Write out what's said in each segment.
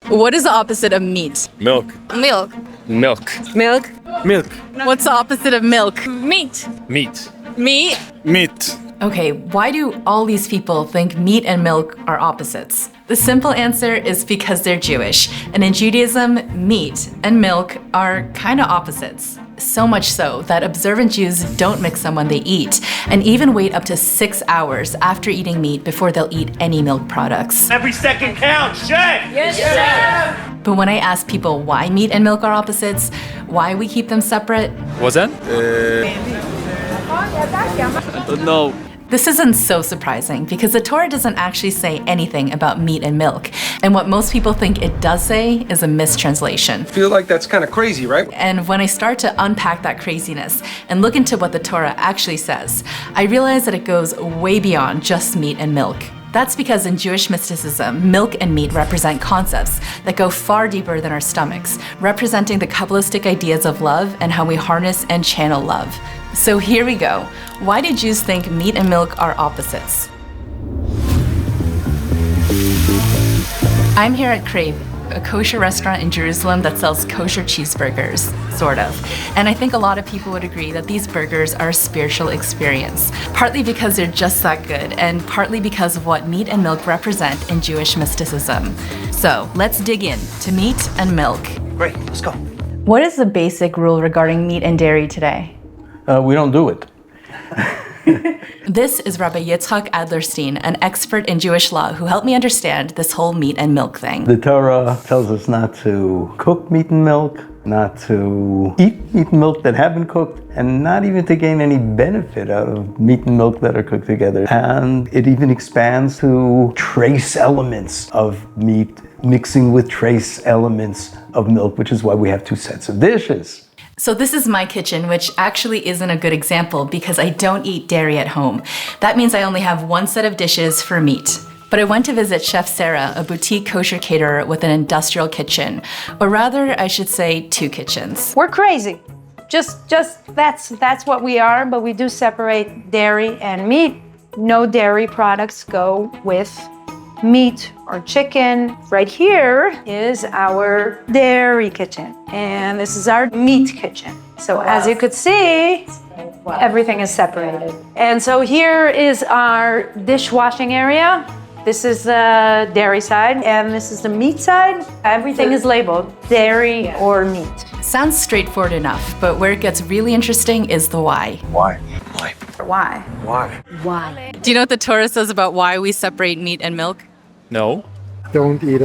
What is the opposite of meat? Milk. Milk. Milk. Milk. Milk. What's the opposite of milk? Meat. Meat. Meat. Meat. Okay, why do all these people think meat and milk are opposites? The simple answer is because they're Jewish. And in Judaism, meat and milk are kind of opposites. So much so that observant Jews don't mix them when they eat, and even wait up to 6 hours after eating meat before they'll eat any milk products. Every second counts, check! Yes, chef. But when I ask people why meat and milk are opposites, why we keep them separate, What's that? I don't know. this isn't so surprising because the Torah doesn't actually say anything about meat and milk. And what most people think it does say is a mistranslation. Feel like that's kind of crazy, right? And when I start to unpack that craziness and look into what the Torah actually says, I realize that it goes way beyond just meat and milk. That's because in Jewish mysticism, milk and meat represent concepts that go far deeper than our stomachs, representing the Kabbalistic ideas of love and how we harness and channel love. So here we go. Why do Jews think meat and milk are opposites? I'm here at Crave, a kosher restaurant in Jerusalem that sells kosher cheeseburgers, sort of. And I think a lot of people would agree that these burgers are a spiritual experience, partly because they're just that good, and partly because of what meat and milk represent in Jewish mysticism. So let's dig in to meat and milk. Great, let's go. What is the basic rule regarding meat and dairy today? We don't do it. This is Rabbi Yitzchak Adlerstein, an expert in Jewish law who helped me understand this whole meat and milk thing. The Torah tells us not to cook meat and milk, not to eat meat and milk that have been cooked, and not even to gain any benefit out of meat and milk that are cooked together. And it even expands to trace elements of meat mixing with trace elements of milk, which is why we have two sets of dishes. So this is my kitchen, which actually isn't a good example because I don't eat dairy at home. That means I only have one set of dishes for meat. But I went to visit Chef Sarah, a boutique kosher caterer with an industrial kitchen. Or rather, I should say 2 kitchens. We're crazy. Just that's what we are, but we do separate dairy and meat. No dairy products go with meat or chicken. Right here is our dairy kitchen, and this is our meat kitchen. So as you could see, everything is separated. And so here is our dishwashing area. This is the dairy side, and this is the meat side. Everything is labeled dairy or meat. Sounds straightforward enough, but where it gets really interesting is the why. Why? Why? Why? Do you know what the Torah says about why we separate meat and milk? No. Don't eat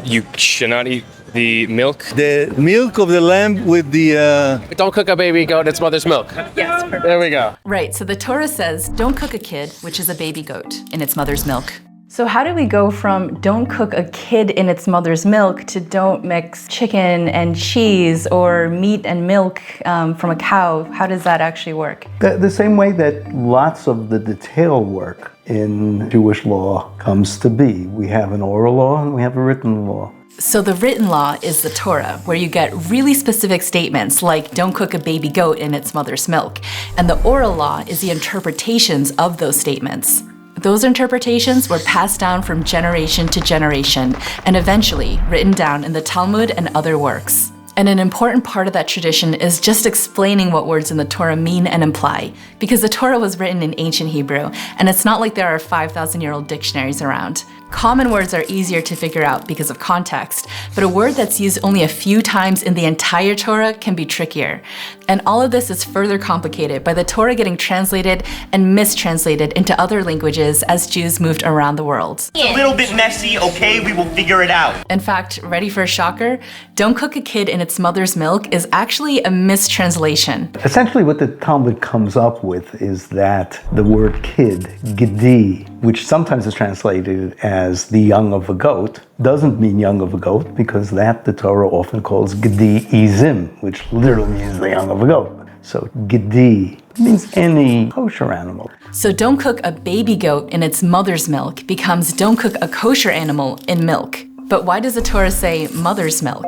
You should not eat the milk. The milk of the lamb with the... Don't cook a baby goat, it's mother's milk. Yes, perfect. There we go. Right, so the Torah says, don't cook a kid, which is a baby goat, in its mother's milk. So how do we go from don't cook a kid in its mother's milk to don't mix chicken and cheese or meat and milk from a cow? How does that actually work? The same way that lots of the detail work in Jewish law comes to be. We have an oral law and we have a written law. So the written law is the Torah, where you get really specific statements like don't cook a baby goat in its mother's milk. And the oral law is the interpretations of those statements. Those interpretations were passed down from generation to generation and eventually written down in the Talmud and other works. And an important part of that tradition is just explaining what words in the Torah mean and imply, because the Torah was written in ancient Hebrew, and it's not like there are 5,000-year-old dictionaries around. Common words are easier to figure out because of context, but a word that's used only a few times in the entire Torah can be trickier. And all of this is further complicated by the Torah getting translated and mistranslated into other languages as Jews moved around the world. It's a little bit messy, okay? We will figure it out. In fact, ready for a shocker? Don't cook a kid in its mother's milk is actually a mistranslation. Essentially what the Talmud comes up with is that the word kid, gedi, which sometimes is translated as the young of a goat, doesn't mean young of a goat, because that the Torah often calls gedi izim, which literally means the young of a goat. So gedi means any kosher animal. So don't cook a baby goat in its mother's milk becomes don't cook a kosher animal in milk. But why does the Torah say mother's milk?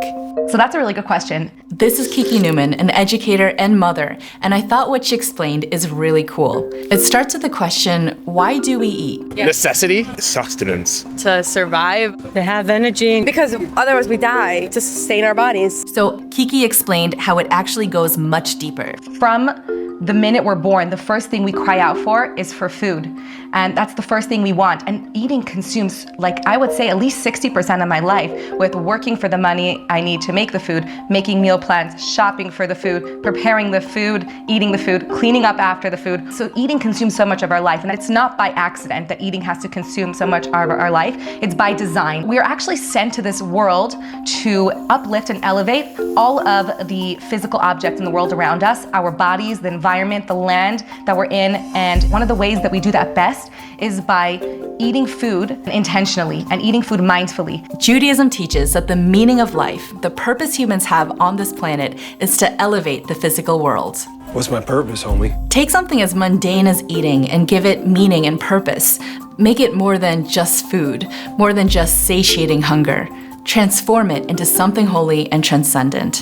So that's a really good question. This is Kiki Newman, an educator and mother, and I thought what she explained is really cool. It starts with the question, why do we eat? necessity, sustenance. To survive. To have energy. Because otherwise we die to sustain our bodies. So Kiki explained how it actually goes much deeper. From the minute we're born, the first thing we cry out for is for food. And that's the first thing we want. And eating consumes, like I would say, at least 60% of my life, with working for the money I need to make the food, making meal plans, shopping for the food, preparing the food, eating the food, cleaning up after the food. So eating consumes so much of our life. And it's not by accident that eating has to consume so much of our life. It's by design. We are actually sent to this world to uplift and elevate all of the physical objects in the world around us, our bodies, the environment, the land that we're in. And one of the ways that we do that best is by eating food intentionally and eating food mindfully. Judaism teaches that the meaning of life, the purpose humans have on this planet, is to elevate the physical world. What's my purpose, homie? Take something as mundane as eating and give it meaning and purpose. Make it more than just food, more than just satiating hunger. Transform it into something holy and transcendent.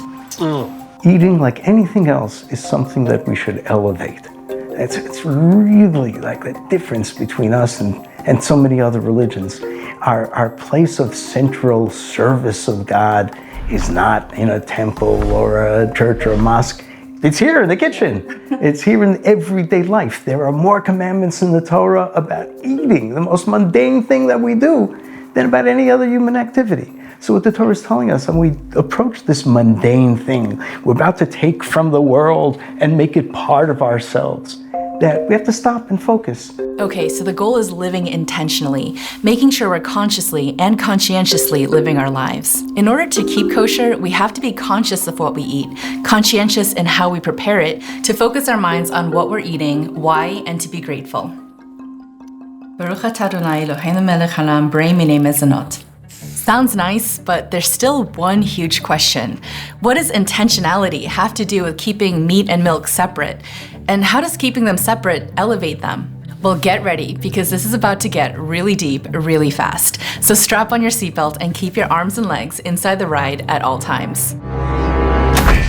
Eating, like anything else, is something that we should elevate. It's really like the difference between us and so many other religions. Our place of central service of God is not in a temple or a church or a mosque. It's here in the kitchen. It's here in everyday life. There are more commandments in the Torah about eating, the most mundane thing that we do, than about any other human activity. So what the Torah is telling us, when we approach this mundane thing, we're about to take from the world and make it part of ourselves, that we have to stop and focus. Okay, so the goal is living intentionally, making sure we're consciously and conscientiously living our lives. In order to keep kosher, we have to be conscious of what we eat, conscientious in how we prepare it, to focus our minds on what we're eating, why, and to be grateful. Baruch atah Adonai Eloheinu melech haolam borei minei mezonot. Sounds nice, but there's still one huge question. What does intentionality have to do with keeping meat and milk separate? And how does keeping them separate elevate them? Well, get ready, because this is about to get really deep, really fast. So strap on your seatbelt and keep your arms and legs inside the ride at all times.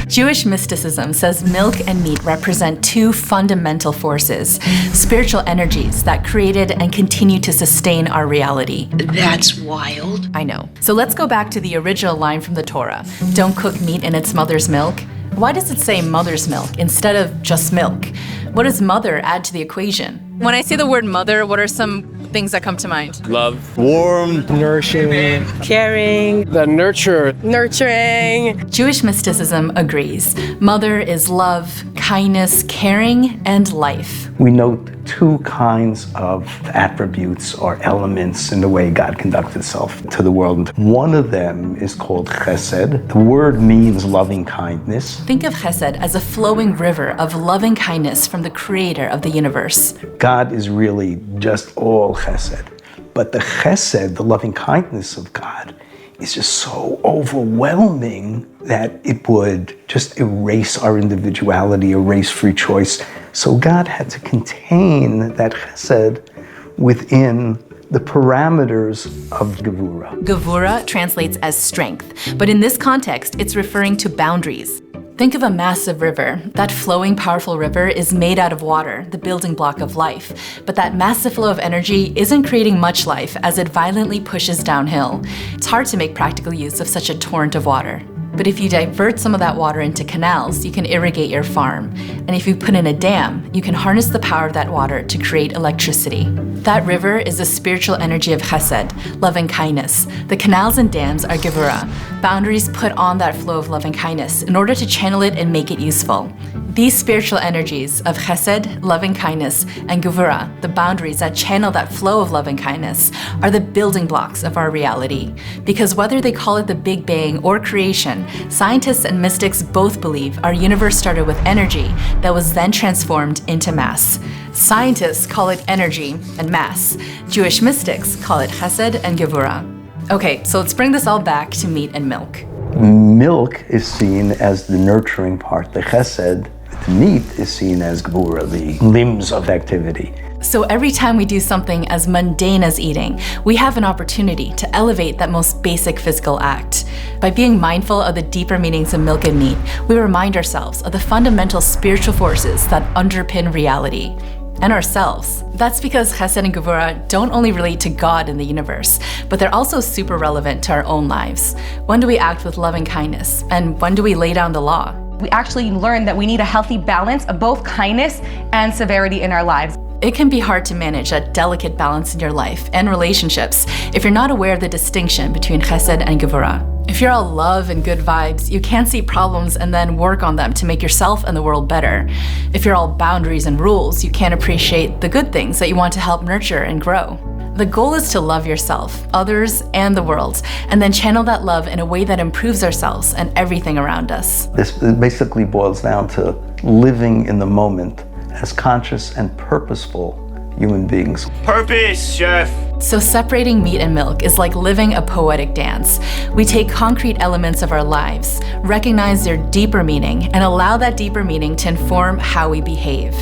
Jewish mysticism says milk and meat represent two fundamental forces, spiritual energies that created and continue to sustain our reality. That's wild. I know. So let's go back to the original line from the Torah. Don't cook meat in its mother's milk. Why does it say mother's milk instead of just milk? What does mother add to the equation? When I say the word mother, what are some things that come to mind? Love. Warm, nourishing, Caring. the nurture. Nurturing. Jewish mysticism agrees. Mother is love, kindness, caring, and life. We note two kinds of attributes or elements in the way God conducts himself to the world. One of them is called chesed. The word means loving kindness. Think of chesed as a flowing river of loving kindness from the creator of the universe. God is really just all chesed. But the chesed, the loving kindness of God, is just so overwhelming that it would just erase our individuality, erase free choice. So God had to contain that chesed within the parameters of gevurah. Gevurah translates as strength, but in this context, it's referring to boundaries. Think of a massive river. That flowing, powerful river is made out of water, the building block of life. But that massive flow of energy isn't creating much life as it violently pushes downhill. It's hard to make practical use of such a torrent of water. But if you divert some of that water into canals, you can irrigate your farm. And if you put in a dam, you can harness the power of that water to create electricity. That river is the spiritual energy of chesed, loving kindness. The canals and dams are gevurah, boundaries put on that flow of loving kindness in order to channel it and make it useful. These spiritual energies of chesed, loving kindness, and gevurah, the boundaries that channel that flow of loving kindness, are the building blocks of our reality. Because whether they call it the Big Bang or creation, scientists and mystics both believe our universe started with energy that was then transformed into mass. Scientists call it energy and mass. Jewish mystics call it chesed and gevurah. Okay, so let's bring this all back to meat and milk. Milk is seen as the nurturing part. The chesed, the meat, is seen as gevurah, the limbs of activity. So every time we do something as mundane as eating, we have an opportunity to elevate that most basic physical act. By being mindful of the deeper meanings of milk and meat, we remind ourselves of the fundamental spiritual forces that underpin reality and ourselves. That's because chesed and gevurah don't only relate to God and the universe, but they're also super relevant to our own lives. When do we act with loving kindness? And when do we lay down the law? We actually learned that we need a healthy balance of both kindness and severity in our lives. It can be hard to manage that delicate balance in your life and relationships if you're not aware of the distinction between chesed and gevurah. If you're all love and good vibes, you can't see problems and then work on them to make yourself and the world better. If you're all boundaries and rules, you can't appreciate the good things that you want to help nurture and grow. The goal is to love yourself, others, and the world, and then channel that love in a way that improves ourselves and everything around us. This basically boils down to living in the moment as conscious and purposeful human beings. Purpose, chef. So separating meat and milk is like living a poetic dance. We take concrete elements of our lives, recognize their deeper meaning, and allow that deeper meaning to inform how we behave.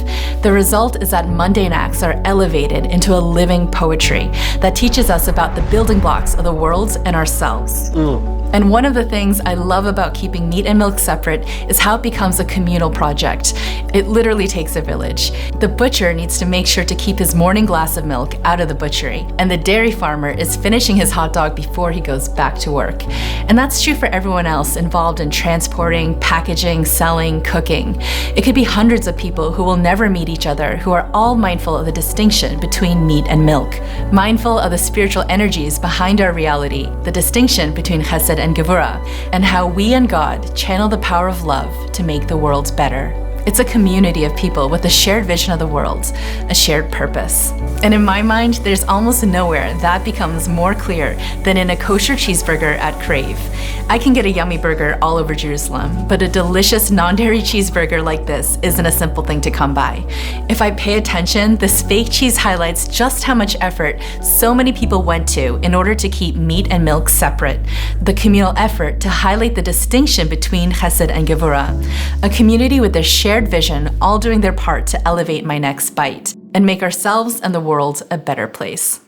The result is that mundane acts are elevated into a living poetry that teaches us about the building blocks of the world and ourselves. And one of the things I love about keeping meat and milk separate is how it becomes a communal project. It literally takes a village. The butcher needs to make sure to keep his morning glass of milk out of the butchery, and the dairy farmer is finishing his hot dog before he goes back to work. And that's true for everyone else involved in transporting, packaging, selling, cooking. It could be hundreds of people who will never meet each other who are all mindful of the distinction between meat and milk, mindful of the spiritual energies behind our reality, the distinction between chesed and gevurah, and how we and God channel the power of love to make the world better. It's a community of people with a shared vision of the world, a shared purpose. And in my mind, there's almost nowhere that becomes more clear than in a kosher cheeseburger at Crave. I can get a yummy burger all over Jerusalem, but a delicious non-dairy cheeseburger like this isn't a simple thing to come by. If I pay attention, this fake cheese highlights just how much effort so many people went to in order to keep meat and milk separate. The communal effort to highlight the distinction between chesed and gevurah. A community with a shared vision, all doing their part to elevate my next bite and make ourselves and the world a better place.